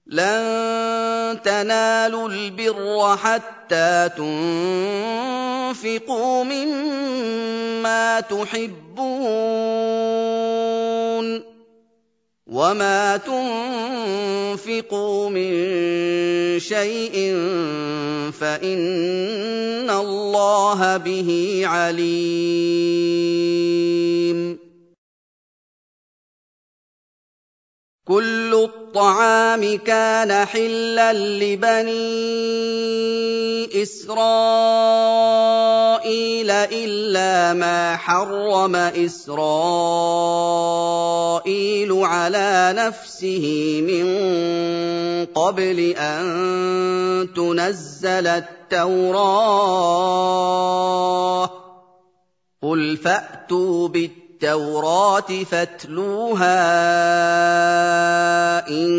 لَن تَنَالُوا الْبِرَّ حَتَّىٰ تُنفِقُوا مِمَّا تُحِبُّونَ ۚ وَمَا تُنفِقُوا مِن شَيْءٍ فَإِنَّ اللَّهَ بِهِ عَلِيمٌ. كُلُّ الطَّعَامِ كَانَ حِلًّا لِّبَنِي إِسْرَائِيلَ إِلَّا مَا حَرَّمَ إِسْرَائِيلُ عَلَىٰ نَفْسِهِ مِن قَبْلِ أَن تُنَزَّلَ التَّوْرَاةُ ۗ قُلْ فَأْتُوا بِالتَّوْرَاةِ فَاتْلُوهَا إِن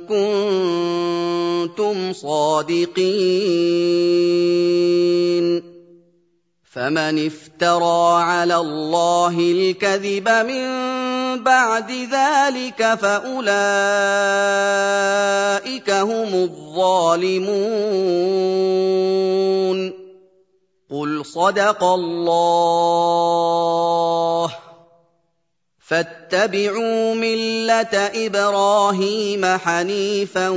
كُنتُمْ صَادِقِينَ فَمَنِ افْتَرَىٰ عَلَى اللَّهِ الْكَذِبَ مِن بَعْدِ ذَٰلِكَ فَأُولَٰئِكَ هُمُ الظَّالِمُونَ. قُلْ صَدَقَ اللَّهُ ۗ فَاتَّبِعُوا مِلَّةَ إِبْرَاهِيمَ حَنِيفًا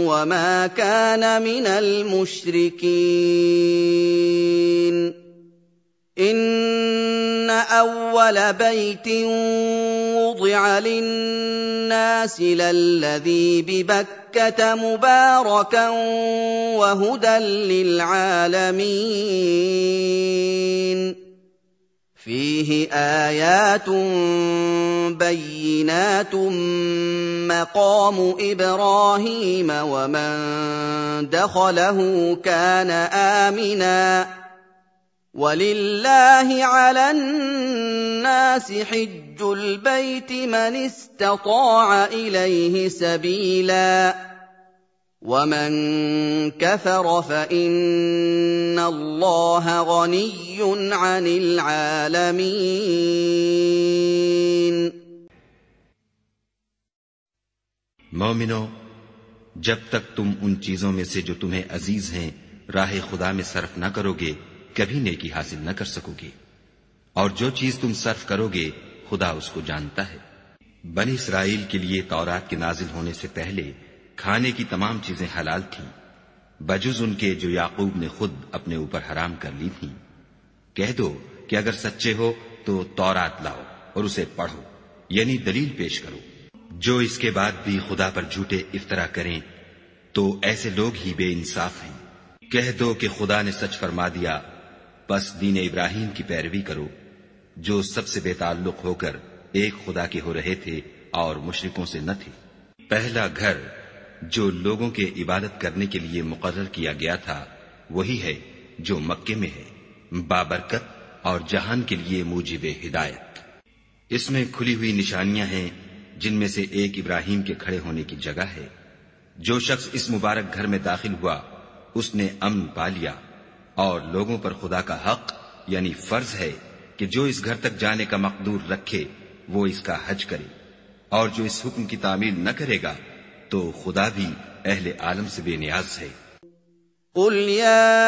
وَمَا كَانَ مِنَ الْمُشْرِكِينَ. إِنَّ أَوَّلَ بَيْتٍ وُضِعَ لِلنَّاسِ لَلَّذِي بِبَكَّةَ مُبَارَكًا وَهُدًى لِّلْعَالَمِينَ. فِيهِ آيَاتٌ بَيِّنَاتٌ مَّقَامُ إِبْرَاهِيمَ وَمَن دَخَلَهُ كَانَ آمِنًا ۗ وَلِلَّهِ عَلَى النَّاسِ حِجُّ الْبَيْتِ مَنِ اسْتَطَاعَ إِلَيْهِ سَبِيلًا ۚ وَمَن كَفَرَ فَإِنَّ اللَّهَ غَنِيٌّ عَنِ الْعَالَمِينَ. मोमिनो, जब तक तुम उन चीजों में से जो तुम्हें अजीज हैं राह खुदा में सर्फ न करोगे कभी नेकी हासिल न कर सकोगे, और जो चीज तुम सर्फ करोगे खुदा उसको जानता है। बनी इसराइल के लिए तौरात के नाजिल होने से पहले खाने की तमाम चीजें हलाल थीं, बजुज उनके जो याकूब ने खुद अपने ऊपर हराम कर ली थीं। कह दो कि अगर सच्चे हो तो तौरात लाओ और उसे पढ़ो, यानी दलील पेश करो। जो इसके बाद भी खुदा पर झूठे इफ्तरा करें तो ऐसे लोग ही बेइंसाफ हैं। कह दो कि खुदा ने सच फरमा दिया, बस दीन इब्राहिम की पैरवी करो, जो सबसे बेताल्लुक होकर एक खुदा के हो रहे थे और मुशरिकों से न थे। पहला घर जो लोगों के इबादत करने के लिए मुकर्रर किया गया था वही है जो मक्के में है, बाबरकत और जहान के लिए मूजिबे हिदायत। इसमें खुली हुई निशानियां हैं जिनमें से एक इब्राहिम के खड़े होने की जगह है। जो शख्स इस मुबारक घर में दाखिल हुआ उसने अमन पा लिया, और लोगों पर खुदा का हक यानी फर्ज है कि जो इस घर तक जाने का मकदूर रखे वो इसका हज करे, और जो इस हुक्म की तामील न करेगा तो खुदा भी अहले आलम से बेनियाज है। قُلْ يَا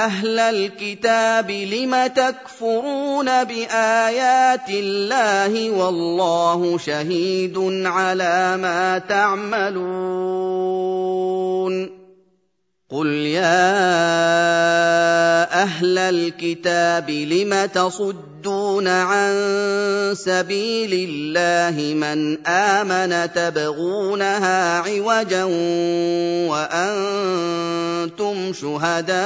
أَهْلَ الْكِتَابِ لِمَ تَكْفُرُونَ بِآيَاتِ اللَّهِ وَاللَّهُ شَهِيدٌ عَلَىٰ مَا تَعْمَلُونَ قُلْ يَا أَهْلَ الْكِتَابِ لِمَ تَصُدُّونَ عَن سَبِيلِ اللَّهِ مَنْ آمَنَ تَبْغُونَهَا عِوَجًا وَأَنتُمْ شُهَدَاءُ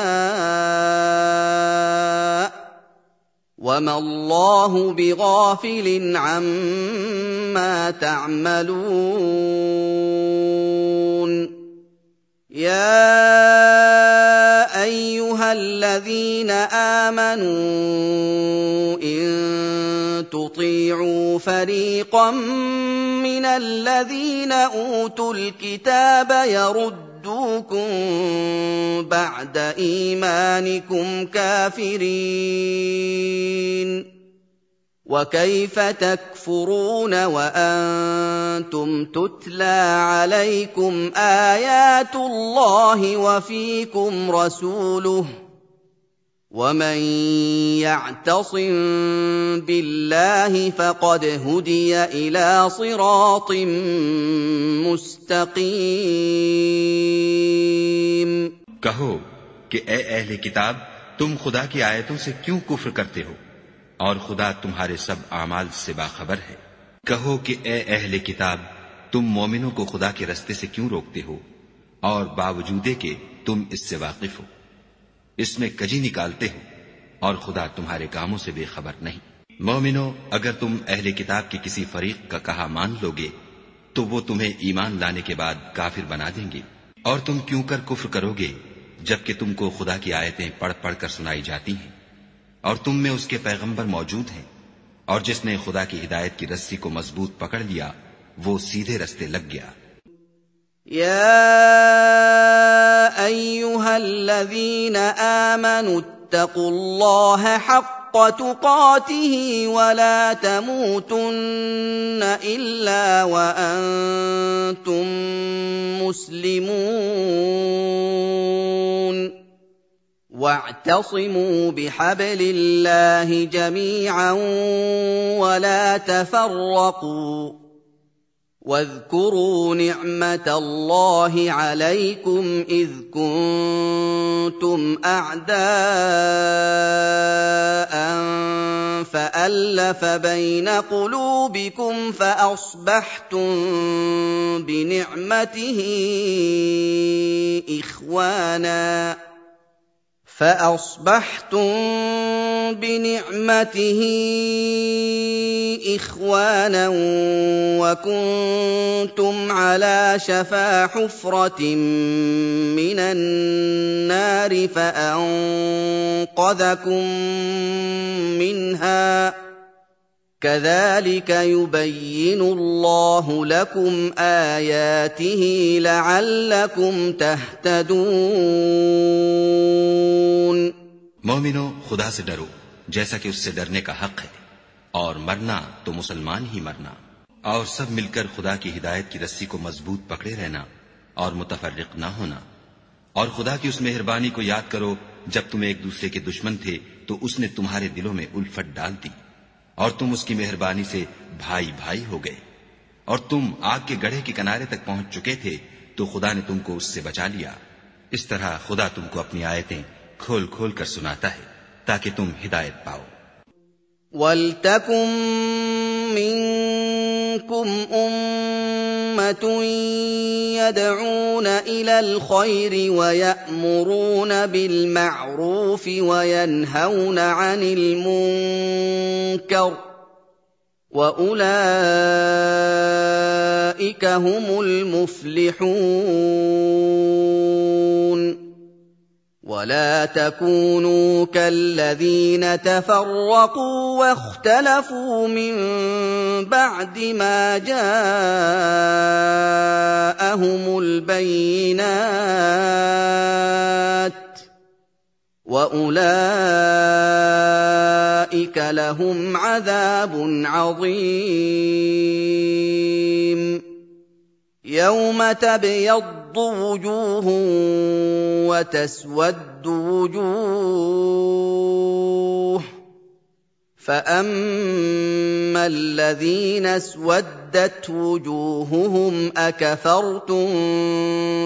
وَمَا اللَّهُ بِغَافِلٍ عَمَّا تَعْمَلُونَ يَا أَيُّهَا الَّذِينَ آمَنُوا إِن تُطِيعُوا فَرِيقًا مِّنَ الَّذِينَ أُوتُوا الْكِتَابَ يَرُدُّوكُم بَعْدَ إِيمَانِكُمْ كَافِرِينَ وكيف تكفرون وأنتم تتلى عليكم آيات الله وفيكم رسوله ومن يعتصم بالله فقد هدي إلى صراط مستقيم कहो कि ए अहले किताब, तुम खुदा की आयतों से क्यों कुफ्र करते हो और खुदा तुम्हारे सब आमाल से बाखबर है। कहो कि ए अहले किताब, तुम मोमिनों को खुदा के रस्ते से क्यों रोकते हो और बावजूदे के तुम इससे वाकिफ हो। इसमें कजी निकालते हो और खुदा तुम्हारे कामों से बेखबर नहीं। मोमिनो, अगर तुम अहले किताब के किसी फरीक का कहा मान लोगे तो वो तुम्हें ईमान लाने के बाद काफिर बना देंगे, और तुम क्यों कर कुफ्र करोगे जबकि तुमको खुदा की आयतें पढ़ पढ़ कर सुनाई जाती हैं और तुम में उसके पैगंबर मौजूद हैं, और जिसने खुदा की हिदायत की रस्सी को मजबूत पकड़ लिया वो सीधे रस्ते लग गया। या अय्युहल्लज़ीन आमनू इत्तक़ुल्लाह हक़्क़ तुक़ातिही वला तमूतुन्न इल्ला वअन्तुम मुस्लिमून वाअतसिमू बिहब्लिल्लाहि जमीअन वला तफर्रक़ू واذكروا نعمة الله عليكم إذ كنتم أعداء فألف بين قلوبكم فأصبحتم بنعمته إخوانا وكنتم على شفا حفرة من النار فأنقذكم منها كذلك يبين الله لكم آياته لعلكم تهتدون। मोमिनो, खुदा से डरो जैसा कि उससे डरने का हक है, और मरना तो मुसलमान ही मरना, और सब मिलकर खुदा की हिदायत की रस्सी को मजबूत पकड़े रहना और मुतफर्रिक ना होना। और खुदा की उस मेहरबानी को याद करो जब तुम एक दूसरे के दुश्मन थे तो उसने तुम्हारे दिलों में उल्फत डाल दी और तुम उसकी मेहरबानी से भाई भाई हो गए, और तुम आग के गड्ढे के किनारे तक पहुंच चुके थे तो खुदा ने तुमको उससे बचा लिया। इस तरह खुदा तुमको अपनी आयतें खोल खोल कर सुनाता है ताकि तुम हिदायत पाओ। वल्तकुम मिनकुम उम्मतुन यदऊना इलल खैरि व यअमुरूना बिल मअरूफि व यनहौना अनिल मुनकर व उलाइका हुमुल मुफ्लिहून। ولا تكونوا كالذين تفرقوا واختلفوا من بعد ما جاءهم البينات وأولئك لهم عذاب عظيم يوم تبيض وجوه وتسود وجوه فأما الذين اسودت وجوههم أكفرتم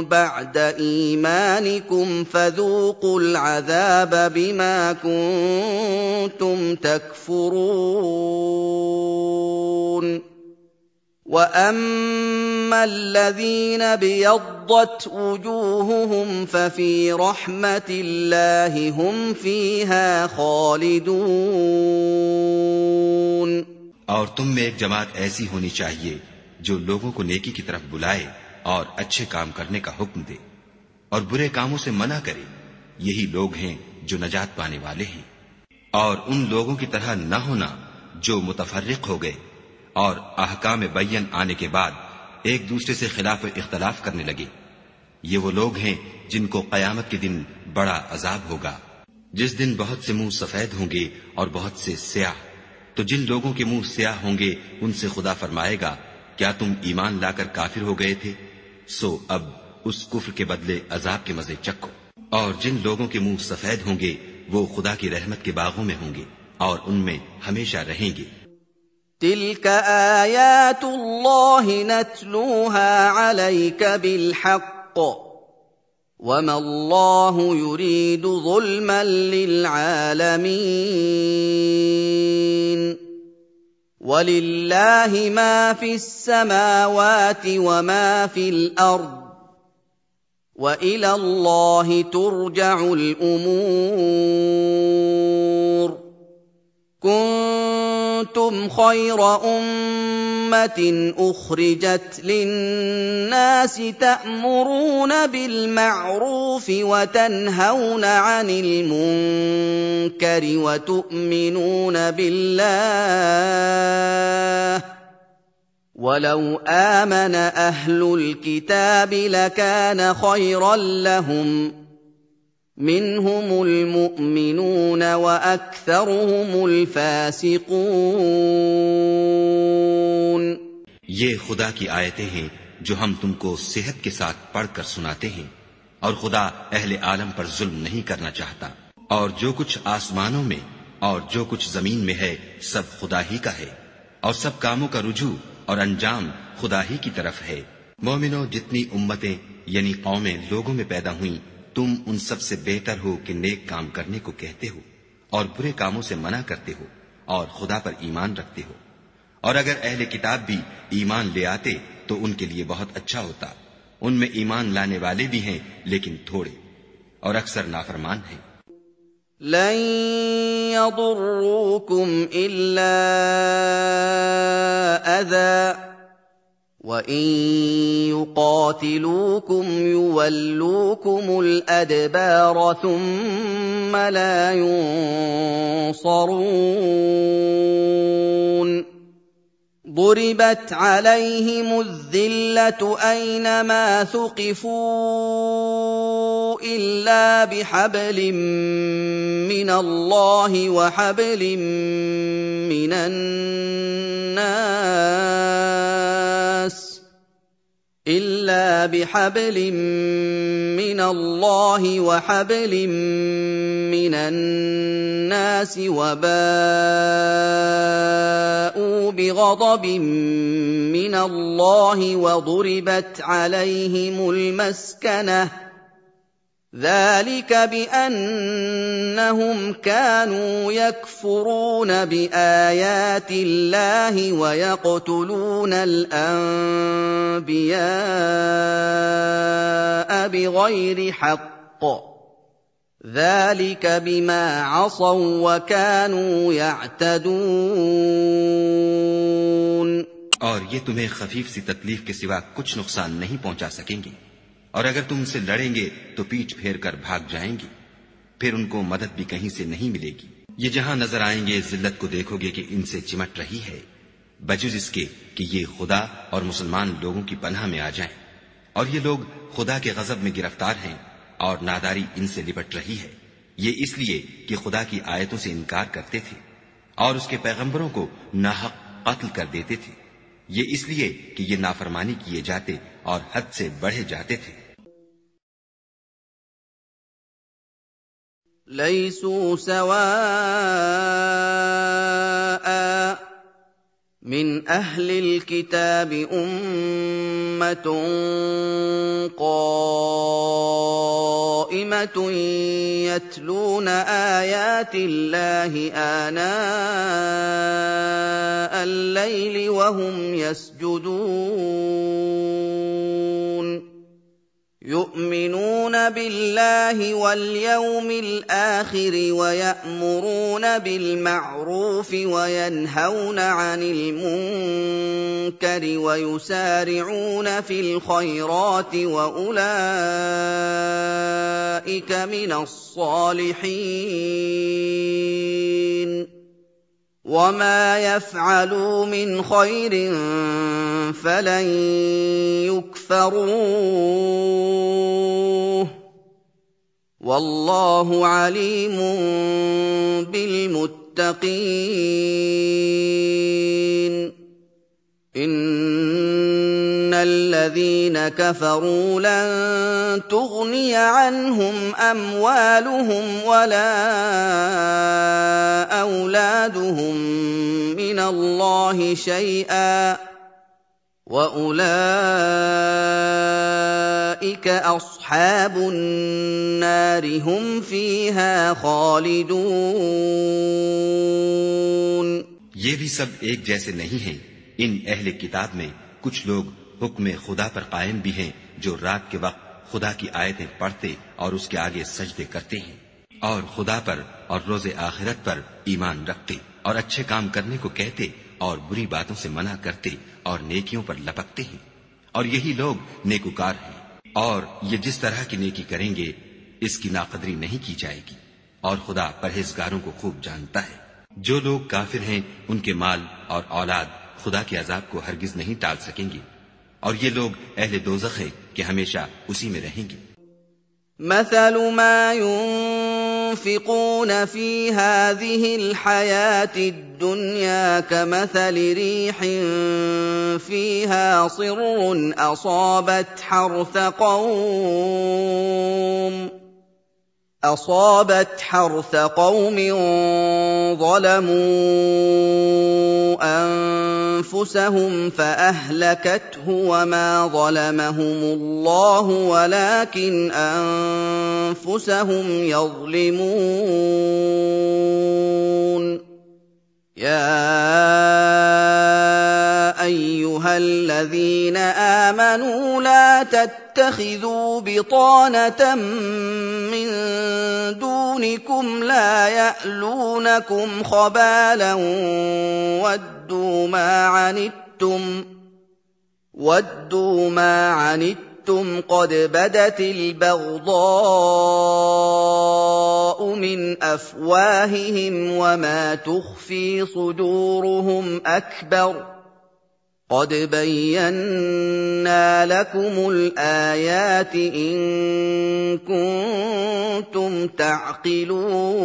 بعد إيمانكم فذوقوا العذاب بما كنتم تكفرون وأما الذين ابيضت وجوههم ففي رحمة الله هم فيها خالدون। और तुम में एक जमात ऐसी होनी चाहिए जो लोगों को नेकी की तरफ बुलाए और अच्छे काम करने का हुक्म दे और बुरे कामों से मना करे। यही लोग हैं जो नजात पाने वाले हैं। और उन लोगों की तरह न होना जो मुतफर्रिक हो गए और अहकाम बय्यन आने के बाद एक दूसरे से खिलाफ इख्तलाफ करने लगे। ये वो लोग हैं जिनको कयामत के दिन बड़ा अजाब होगा, जिस दिन बहुत से मुंह सफेद होंगे और बहुत से स्याह, तो जिन लोगों के मुंह स्याह होंगे उनसे खुदा फरमाएगा, क्या तुम ईमान लाकर काफिर हो गए थे? सो अब उस कुफ्र के बदले अजाब के मजे चखो। और जिन लोगों के मुंह सफेद होंगे वो खुदा की रहमत के बागों में होंगे और उनमें हमेशा रहेंगे। तिल्क आयातुल्लाहि नत्लूहा अलैका बिलहक्क वमा अल्लाहु युरीदु ज़ुल्मन लिलआलमीन वलिल्लाहि मा फिस्समावाति वमा फिल अर्द وإلى الله ترجع الأمور كنتم خير أمة أخرجت للناس تأمرون بالمعروف وتنهون عن المنكر وتؤمنون بالله ولو آمن أهل الكتاب لكان خيرا لهم منهم المؤمنون وأكثرهم الفاسقون। ये खुदा की आयतें हैं जो हम तुमको सेहत के साथ पढ़कर सुनाते हैं, और खुदा अहले आलम पर जुल्म नहीं करना चाहता, और जो कुछ आसमानों में और जो कुछ जमीन में है सब खुदा ही का है, और सब कामों का रुजू और अंजाम खुदा ही की तरफ है। मोमिनो, जितनी उम्मतें यानी कौमें लोगों में पैदा हुई, तुम उन सब से बेहतर हो कि नेक काम करने को कहते हो और बुरे कामों से मना करते हो और खुदा पर ईमान रखते हो। और अगर अहले किताब भी ईमान ले आते तो उनके लिए बहुत अच्छा होता। उनमें ईमान लाने वाले भी हैं लेकिन थोड़े, और अक्सर नाफरमान हैं। लन यदुर्रूकुम इल्ला अज़ा वइन युकातिलूकुम युवल्लूकुमुल अदबार थुम्म ला युंसरून ضربت عليهم الذلة أينما ثقفوا إلا بحبل من الله وحبل من الناس وباءوا بغضب من الله وضربت عليهم المسكنة ذلك بأنهم كانوا يكفرون بآيات الله ويقتلون الأنبياء بغير حق ذلك بما عصوا وكانوا يعتدون। और ये तुम्हें खफीफ सी तकलीफ के सिवा कुछ नुकसान नहीं पहुंचा सकेंगे, और अगर तुम उनसे लड़ेंगे तो पीठ फेर कर भाग जाएंगे, फिर उनको मदद भी कहीं से नहीं मिलेगी। ये जहां नजर आएंगे जिल्लत को देखोगे कि इनसे चिमट रही है, बजुज इसके कि ये खुदा और मुसलमान लोगों की पनाह में आ जाएं। और ये लोग खुदा के गजब में गिरफ्तार हैं और नादारी इनसे लिपट रही है। ये इसलिए कि खुदा की आयतों से इनकार करते थे और उसके पैगंबरों को नाहक कत्ल कर देते थे। ये इसलिए कि ये नाफरमानी किए जाते और हद से बढ़े जाते थे। लैसू सवाअ मिन अहलिल किताबि उम्मतुन क़ाइमतुन यत्लून आयातिल्लाहि आनाअल लैलि वहुम यस्जुदून युमिनून बिल्लाहि वल यौमिल आखिर वयअमुरून बिलमअरूफ वयनहौन अनिल मुनकर वयुसारिऊन फिल खैरात वउलाइक मिनस सालिहीन वमा यफ़अलू मिन खैरिन फलन युकफ़रूह वल्लाहु अलीमुन बिलमुत्तक़ीन। للمتقين إن الذين كفروا لن تغني عنهم أموالهم ولا أولادهم من الله شيئا وأولئك أصحاب النار هم فيها خالدون. ये भी सब एक जैसे नहीं हैं। इन अहले किताब में कुछ लोग हुक्म खुदा पर कायम भी हैं, जो रात के वक्त खुदा की आयतें पढ़ते और उसके आगे सजदे करते हैं और खुदा पर और रोजे आखिरत पर ईमान रखते और अच्छे काम करने को कहते और बुरी बातों से मना करते और नेकियों पर लपकते हैं, और यही लोग नेकुकार हैं। और ये जिस तरह की नेकी करेंगे इसकी नाकदरी नहीं की जाएगी, और खुदा परहेजगारों को खूब जानता है। जो लोग काफिर हैं उनके माल और औलाद खुदा के अजाब को हरगिज नहीं टाल सकेंगे, और ये लोग अहले दोज़ख हैं कि हमेशा उसी में रहेंगे। مثل ما ينفقون في هذه الحياة الدنيا كمثل ريح فيها صر أصابت حرث قوم ظلموا أنفسهم فأهلكته وما ظلمهم الله ولكن أنفسهم يظلمون. يا أيها الذين آمنوا لا تتخذوا بطانة من دونكم لا يألونكم خبالا ودوا ما عنتم قد بدت البغضاء من أفواههم وما تخفي صدورهم أكبر قد بينا لكم الآيات إن كنتم تعقلون.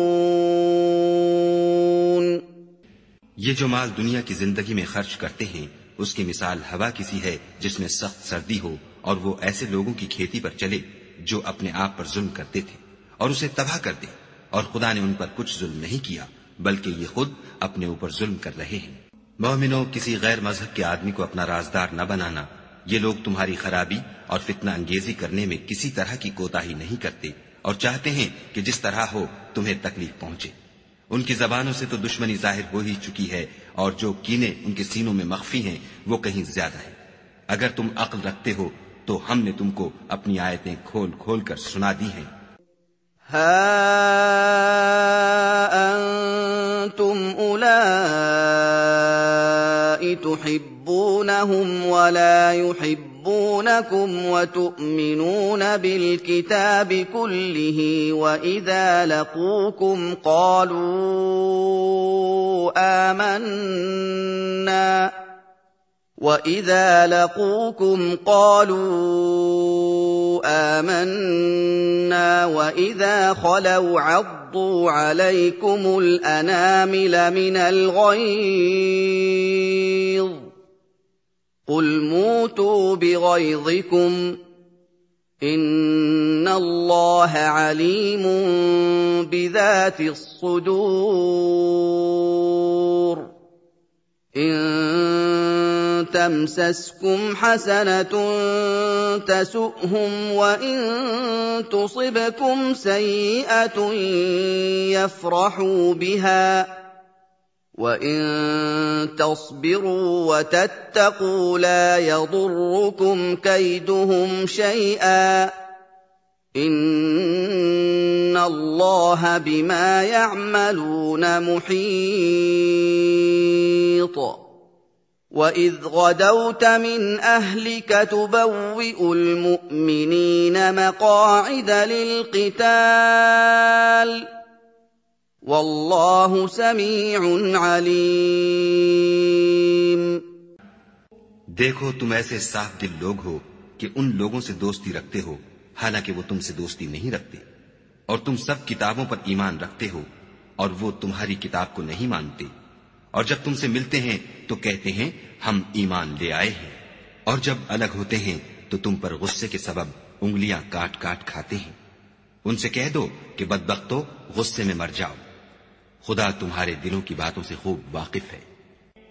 ये जो माल दुनिया की जिंदगी में खर्च करते हैं उसकी मिसाल हवा किसी है जिसमें सख्त सर्दी हो और वो ऐसे लोगों की खेती पर चले जो अपने आप पर जुल्म करते थे और उसे तबाह कर दे, और खुदा ने उन पर कुछ जुल्म नहीं किया बल्कि ये खुद अपने ऊपर जुल्म कर रहे हैं। मोमिनो, किसी गैर मजहब के आदमी को अपना राजदार न बनाना। ये लोग तुम्हारी खराबी और फितना अंगेजी करने में किसी तरह की कोताही नहीं करते और चाहते हैं कि जिस तरह हो तुम्हें तकलीफ पहुंचे। उनकी जबानों से तो दुश्मनी जाहिर हो ही चुकी है, और जो कीने उनके सीनों में मख्फी हैं वो कहीं ज्यादा है। अगर तुम अक्ल रखते हो तो हमने तुमको अपनी आयतें खोल खोल कर सुना दी हैं। हा अंतुम उलाई तुहिब्बूनहुम वला युहिब्बूनकुम वतु'मिनून बिलकिताबि कुल्लिहि वइज़ा लक़ूकुम قالوا آمنا وإذا خلوا عضوا عليكم الأنامل من الغيظ قل موتوا بغيظكم إن الله عليم بذات الصدور. إن تمسسكم حسنة تسؤهم وإن تصبكم سيئة يفرحوا بها وإن تصبروا وتتقوا لا يضركم كيدهم شيئا إن الله بما يعملون محيط. وإذ غدوت من أهلك تبوئ المؤمنين مقاعد للقتال والله سميع عليم. देखो, तुम ऐसे साफ दिल लोग हो कि उन लोगों से दोस्ती रखते हो, हालांकि वो तुमसे दोस्ती नहीं रखते, और तुम सब किताबों पर ईमान रखते हो, और वो तुम्हारी किताब को नहीं मानते, और जब तुमसे मिलते हैं तो कहते हैं हम ईमान ले आए हैं, और जब अलग होते हैं तो तुम पर गुस्से के सबब उंगलियां काट काट खाते हैं। उनसे कह दो कि बदबख्तो, गुस्से में मर जाओ, खुदा तुम्हारे दिलों की बातों से खूब वाकिफ है।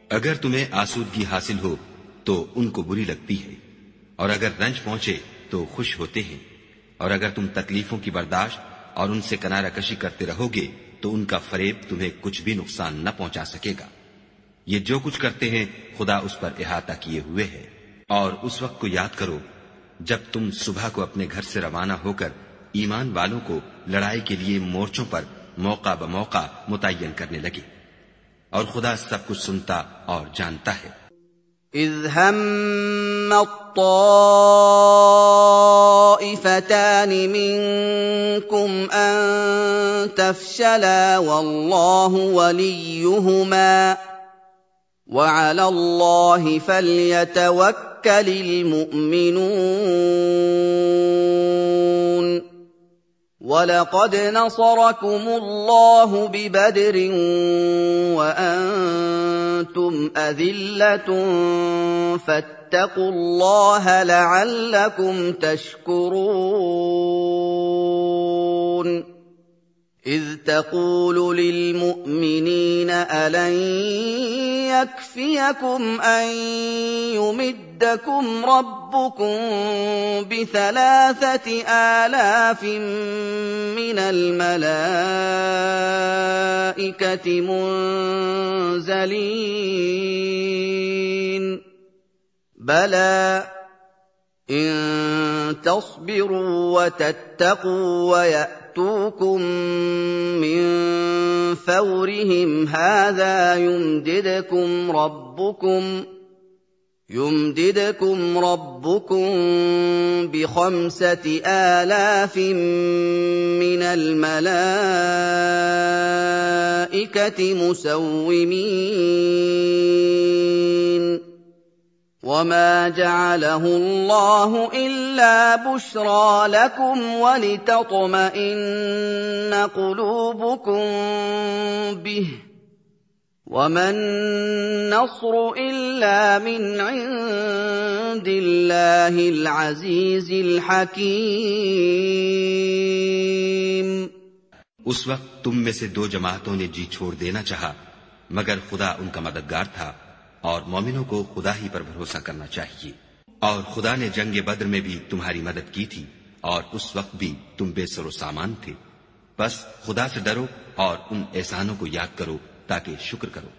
अगर तुम्हें आसूदगी हासिल हो तो उनको बुरी लगती है, और अगर रंज पहुंचे तो खुश होते हैं, और अगर तुम तकलीफों की बर्दाश्त और उनसे किनारा कशी करते रहोगे तो उनका फरेब तुम्हें कुछ भी नुकसान न पहुंचा सकेगा। ये जो कुछ करते हैं खुदा उस पर इहाता किए हुए है। और उस वक्त को याद करो जब तुम सुबह को अपने घर से रवाना होकर ईमान वालों को लड़ाई के लिए मोर्चों पर मौका ब मौका मुतय्यन करने लगे, और खुदा सब कुछ सुनता और जानता है। इज़ हम्म त्ताइफ़तान मिनकुम अन तफ़शला वल्लाहु वलियुहुमा वअलल्लाहि फ़ल्यतवक्कलिल मुअ्मिनून। वलक़द नसरकुमुल्लाहु बिबदरिन वअन्तुम अज़िल्लतुन फत्तक़ुल्लाह लअल्लकुम तशकुरून। إذ تقول للمؤمنين ألن يكفيكم أن يمدكم ربكم ب3,000 من الملائكة منزلين بلى إن تصبروا وتتقوا ويأتوكم من فورهم هذا يمددكم ربكم ب5,000 من الملائكة مسومين وما جعله الله إلا بشرى لكم ولتطمئن قلوبكم به وما النصر إلا من عند الله العزيز الحكيم। उस वक्त तुम में से 2 जमातों ने जी छोड़ देना चाहा, मगर खुदा उनका मददगार था, और मोमिनों को खुदा ही पर भरोसा करना चाहिए। और खुदा ने जंग बद्र में भी तुम्हारी मदद की थी, और उस वक्त भी तुम बेसरो सामान थे। बस खुदा से डरो और उन एहसानों को याद करो ताकि शुक्र करो।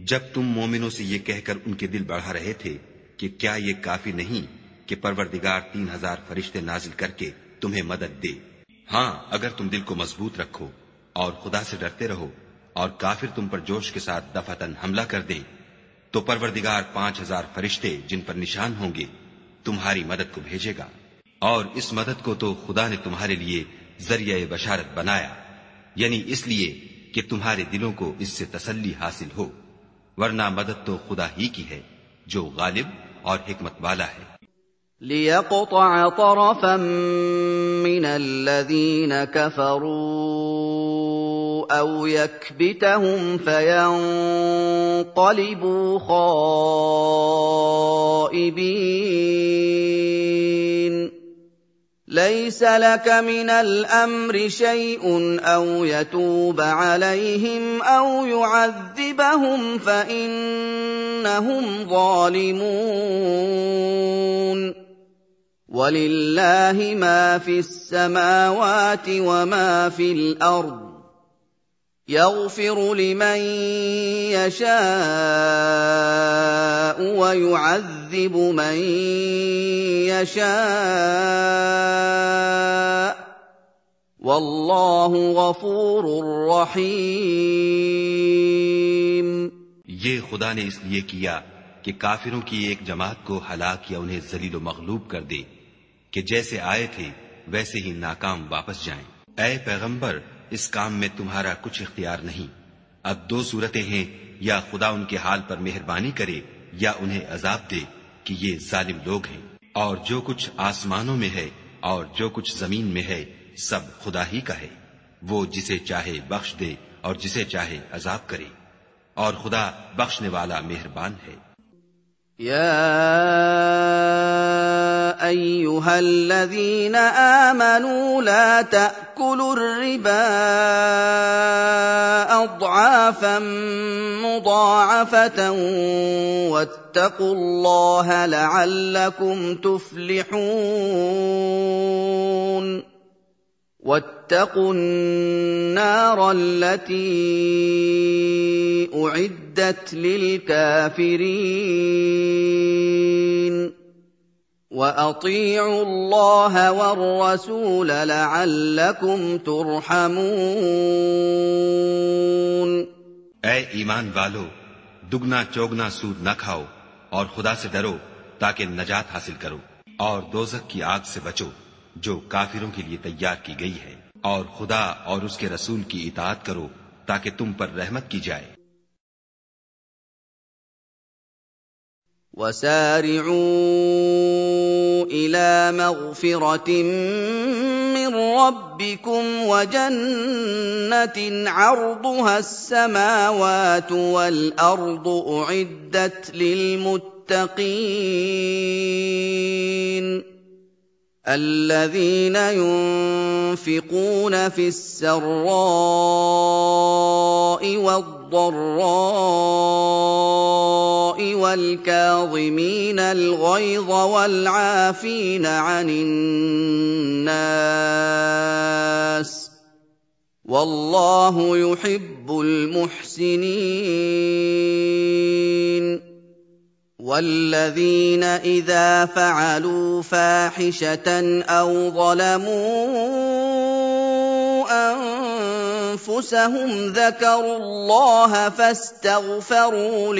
जब तुम मोमिनों से ये कहकर उनके दिल बढ़ा रहे थे कि क्या ये काफी नहीं कि परवरदिगार 3,000 फरिश्ते नाजिल करके तुम्हें मदद दे। हाँ, अगर तुम दिल को मजबूत रखो और खुदा से डरते रहो और काफिर तुम पर जोश के साथ दफातन हमला कर दे, तो परवरदिगार 5,000 फरिश्ते जिन पर निशान होंगे तुम्हारी मदद को भेजेगा। और इस मदद को तो खुदा ने तुम्हारे लिए जरिया बशारत बनाया, यानी इसलिए कि तुम्हारे दिलों को इससे तसल्ली हासिल हो, वरना मदद तो खुदा ही की है जो गालिब और हिकमत वाला है। लियक़तअ तरफ़न मिनल्लज़ीन कफ़रू औ यकबितहुम फ़यन्क़लिबू ख़ाइबीन। लैस लक मिनल अम्रि शैउन औ यतूब अलैहिम औ युअज़्ज़िबहुम फ़इन्नहुम ज़ालिमून। वलिल्लाहि मा फ़िस्समावाति वमा फ़िल अर्ज़ यग़फ़िरु लिमन यशाअ वयुअज़्ज़िबु मन यशाअ वल्लाहु गफ़ूरुर रहीम। ये खुदा ने इसलिए किया कि काफिरों की एक जमात को हलाक या उन्हें जलील मग़लूब कर दे कि जैसे आए थे वैसे ही नाकाम वापस जाएं। ऐ पैगंबर, इस काम में तुम्हारा कुछ इख्तियार नहीं। अब 2 सूरतें हैं, या खुदा उनके हाल पर मेहरबानी करे या उन्हें अजाब दे कि ये जालिम लोग हैं। और जो कुछ आसमानों में है और जो कुछ जमीन में है सब खुदा ही का है। वो जिसे चाहे बख्श दे और जिसे चाहे अजाब करे, और खुदा बख्शने वाला मेहरबान है। يا أيها الذين آمنوا لا تأكلوا الربا أضعافا مضاعفة واتقوا الله لعلكم تفلحون واتقوا النار التي أعدت للكافرين وأطيعوا الله والرسول لعلكم ترحمون ऐ ईमान वालो, दुगना चौगना सूद न खाओ और खुदा से डरो ताकि नजात हासिल करो, और दोज़ख की आग से बचो जो काफिरों के लिए तैयार की गई है, और खुदा और उसके रसूल की इताअत करो ताकि तुम पर रहमत की जाए। وسارعوا إلى مغفرة من ربكم وجنة عرضها السماوات والأرض أعدت للمتقين الذين ينفقون في السراء والضراء والكاظمين الغيظ والعافين عن الناس والله يحب المحسنين والذين إذا فعلوا فاحشة أو ظلموا أنفسهم ذكروا الله فاستغفروا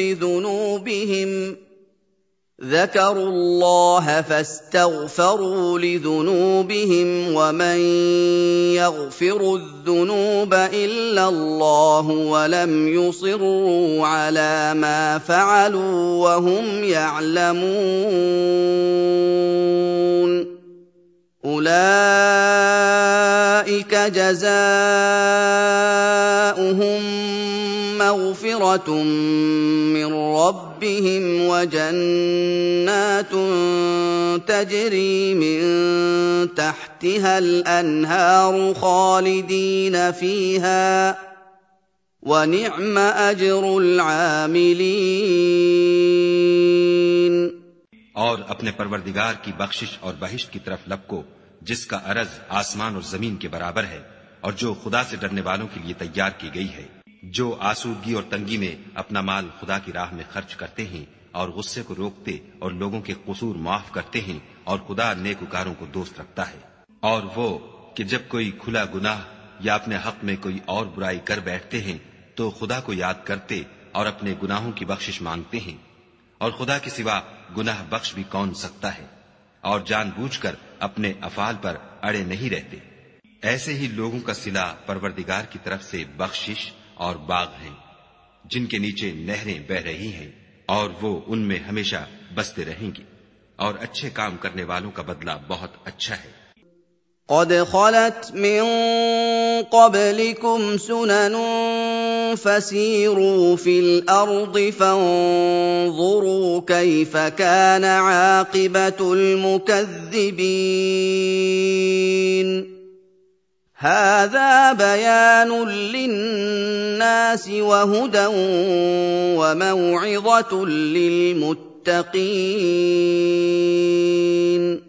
لذنوبهم ومن يغفر الذنوب إلا الله ولم يصروا على ما فعلوا وهم يعلمون أولئك جزاؤهم مغفرة من ربهم وجنات تجري من تحتها الأنهار خالدين فيها ونعم أجر العاملين। और अपने परवरदिगार की बख्शिश और बहिश्त की तरफ लपको जिसका अरज आसमान और जमीन के बराबर है, और जो खुदा से डरने वालों के लिए तैयार की गई है, जो आसूदगी और तंगी में अपना माल खुदा की राह में खर्च करते हैं और गुस्से को रोकते और लोगों के कसूर माफ करते हैं, और खुदा नेकुकारों को दोस्त रखता है। और वो कि जब कोई खुला गुनाह या अपने हक में कोई और बुराई कर बैठते हैं तो खुदा को याद करते और अपने गुनाहों की बख्शिश मांगते हैं, और खुदा के सिवा गुनाह बख्श भी कौन सकता है, और जानबूझकर अपने अफाल पर अड़े नहीं रहते। ऐसे ही लोगों का सिला परवरदिगार की तरफ से बख्शिश और बाग हैं जिनके नीचे नहरें बह रही हैं, और वो उनमें हमेशा बसते रहेंगे, और अच्छे काम करने वालों का बदला बहुत अच्छा है। قد خلت من قبلكم سنن فسيروا في الأرض فانظروا كيف كان عاقبة المكذبين هذا بيان للناس وهدى وموعظة للمتقين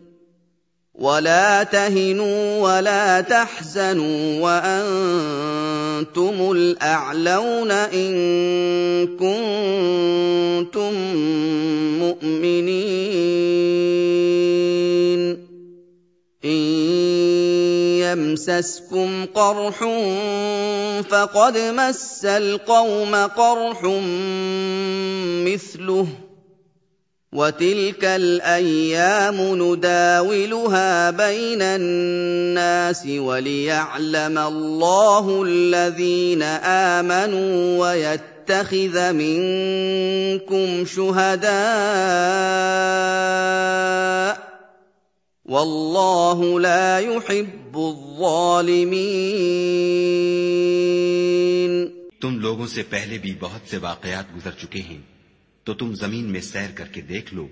ولا تهنوا ولا تحزنوا وأنتم الأعلون إن كنتم مؤمنين إن يمسسكم قرح فقد مس القوم قرح مثله وتلك الأيام نداولها بين الناس وليعلم الله الذين آمنوا ويتخذ منكم شهداء वल्लाहु ला युहिब्बुज़्ज़ालिमीन। तुम लोगों से पहले भी बहुत से वाकयात गुजर चुके हैं, तो तुम जमीन में सैर करके देख लो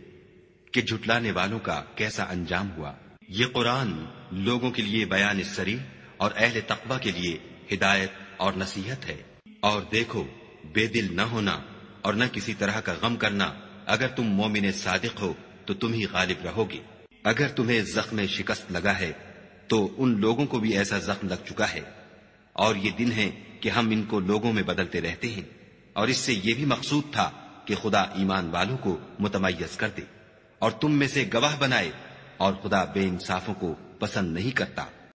कि झुटलाने वालों का कैसा अंजाम हुआ। ये कुरान लोगों के लिए बयान सरीह और अहले तक़वा के लिए हिदायत और नसीहत है। और देखो, बेदिल न होना और न किसी तरह का गम करना, अगर तुम मोमिन सादिक हो तो तुम ही गालिब रहोगे। अगर तुम्हें जख्म शिकस्त लगा है तो उन लोगों को भी ऐसा जख्म लग चुका है, और ये दिन है कि हम इनको लोगों में बदलते रहते हैं। और इससे ये भी मकसूद था कि खुदा ईमान वालों को मुतमय्यज कर दे और तुम में से गवाह बनाए, और खुदा बेइंसाफों को पसंद नहीं करता।